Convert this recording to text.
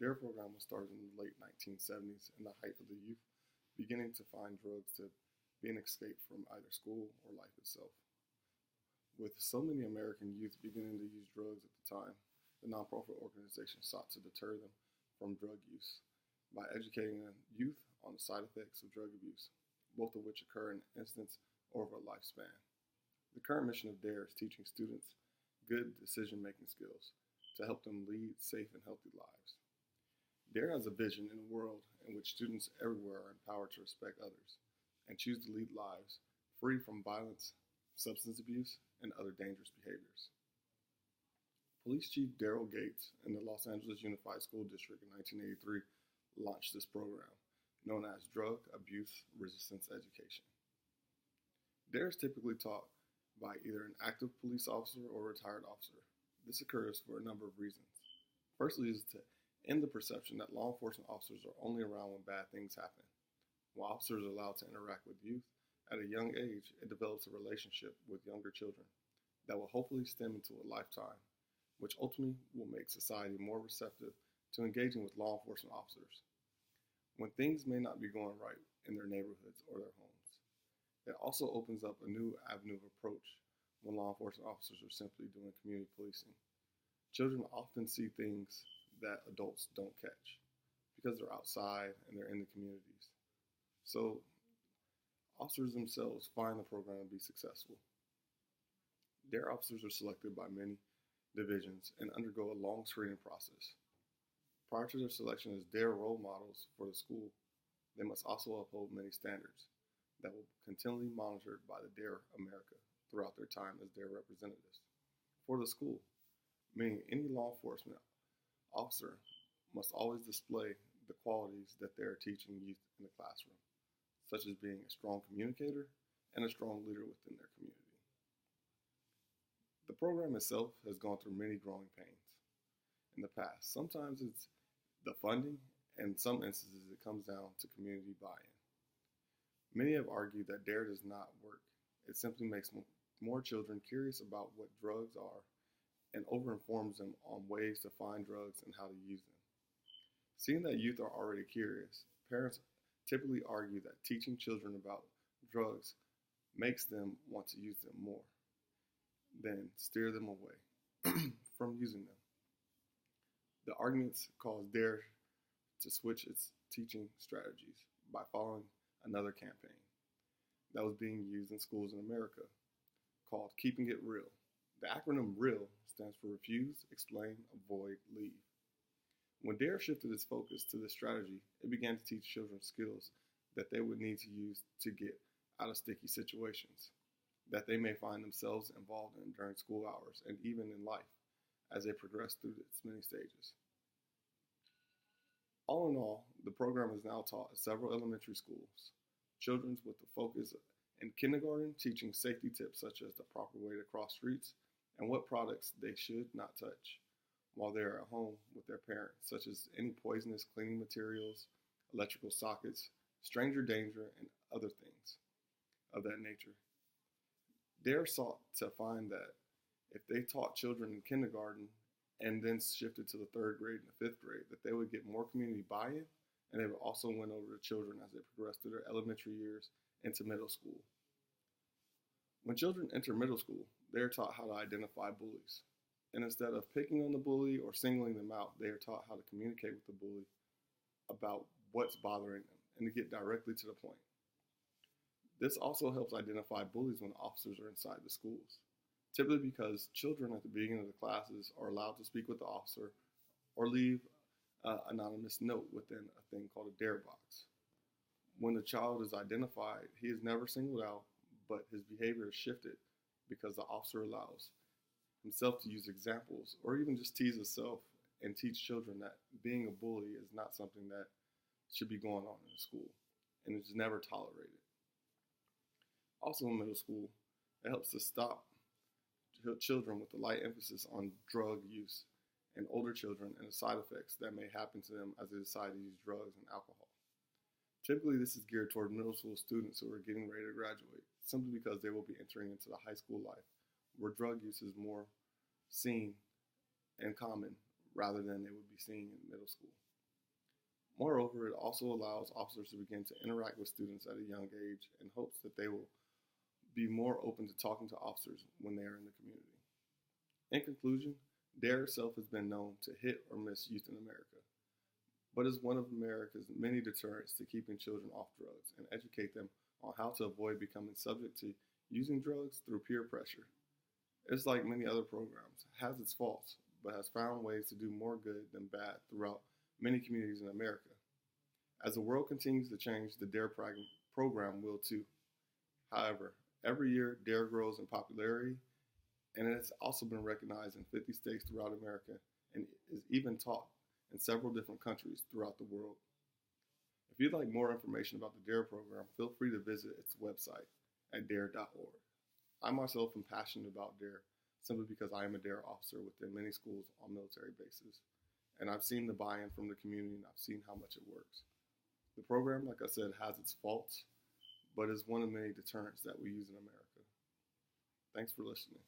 DARE program was started in the late 1970s in the height of the youth beginning to find drugs to be an escape from either school or life itself. With so many American youth beginning to use drugs at the time, the nonprofit organization sought to deter them from drug use by educating the youth on the side effects of drug abuse, both of which occur in instance over a lifespan. The current mission of DARE is teaching students good decision-making skills to help them lead safe and healthy lives. DARE has a vision in a world in which students everywhere are empowered to respect others and choose to lead lives free from violence, substance abuse, and other dangerous behaviors. Police Chief Daryl Gates in the Los Angeles Unified School District in 1983 launched this program, known as Drug Abuse Resistance Education. DARE is typically taught by either an active police officer or a retired officer. This occurs for a number of reasons. Firstly is to end the perception that law enforcement officers are only around when bad things happen. While officers are allowed to interact with youth, at a young age, it develops a relationship with younger children that will hopefully stem into a lifetime, which ultimately will make society more receptive to engaging with law enforcement officers when things may not be going right in their neighborhoods or their homes. It also opens up a new avenue of approach when law enforcement officers are simply doing community policing. Children often see things that adults don't catch because they're outside and they're in the communities. So officers themselves find the program to be successful. DARE officers are selected by many divisions and undergo a long screening process. Prior to their selection as DARE role models for the school, they must also uphold many standards that will be continually monitored by the DARE America throughout their time as DARE representatives. For the school, meaning any law enforcement officer must always display the qualities that they are teaching youth in the classroom, such as being a strong communicator and a strong leader within their community. The program itself has gone through many growing pains in the past. Sometimes it's the funding, and in some instances it comes down to community buy-in. Many have argued that DARE does not work. It simply makes more children curious about what drugs are and overinforms them on ways to find drugs and how to use them. Seeing that youth are already curious, parents typically argue that teaching children about drugs makes them want to use them more than steer them away from using them. The arguments cause DARE to switch its teaching strategies by following another campaign that was being used in schools in America called Keeping It Real. The acronym REAL stands for Refuse, Explain, Avoid, Leave. When DARE shifted its focus to this strategy, it began to teach children skills that they would need to use to get out of sticky situations that they may find themselves involved in during school hours and even in life as they progress through its many stages. All in all, the program is now taught at several elementary schools. Children with the focus in kindergarten teaching safety tips such as the proper way to cross streets and what products they should not touch while they are at home with their parents, such as any poisonous cleaning materials, electrical sockets, stranger danger, and other things of that nature. DARE sought to find that if they taught children in kindergarten and then shifted to the third grade and the fifth grade, that they would get more community buy-in, and they would also win over the children as they progress through their elementary years into middle school. When children enter middle school, they are taught how to identify bullies. And instead of picking on the bully or singling them out, they are taught how to communicate with the bully about what's bothering them and to get directly to the point. This also helps identify bullies when officers are inside the schools, typically because children at the beginning of the classes are allowed to speak with the officer or leave an anonymous note within a thing called a DARE box. When the child is identified, he is never singled out, but his behavior is shifted because the officer allows himself to use examples or even just tease himself and teach children that being a bully is not something that should be going on in the school and is never tolerated. Also in middle school, it helps to stop children with a light emphasis on drug use and older children and the side effects that may happen to them as they decide to use drugs and alcohol. Typically, this is geared toward middle school students who are getting ready to graduate, simply because they will be entering into the high school life, where drug use is more seen and common rather than they would be seen in middle school. Moreover, it also allows officers to begin to interact with students at a young age in hopes that they will be more open to talking to officers when they are in the community. In conclusion, DARE itself has been known to hit or miss youth in America, but is one of America's many deterrents to keeping children off drugs and educate them on how to avoid becoming subject to using drugs through peer pressure. It's like many other programs, has its faults, but has found ways to do more good than bad throughout many communities in America. As the world continues to change, the DARE program will too. However, every year DARE grows in popularity, and it has also been recognized in 50 states throughout America and is even taught in several different countries throughout the world. If you'd like more information about the DARE program, feel free to visit its website at dare.org. I myself am passionate about DARE simply because I am a DARE officer within many schools on military bases, and I've seen the buy-in from the community and I've seen how much it works. The program, like I said, has its faults, but is one of many deterrents that we use in America. Thanks for listening.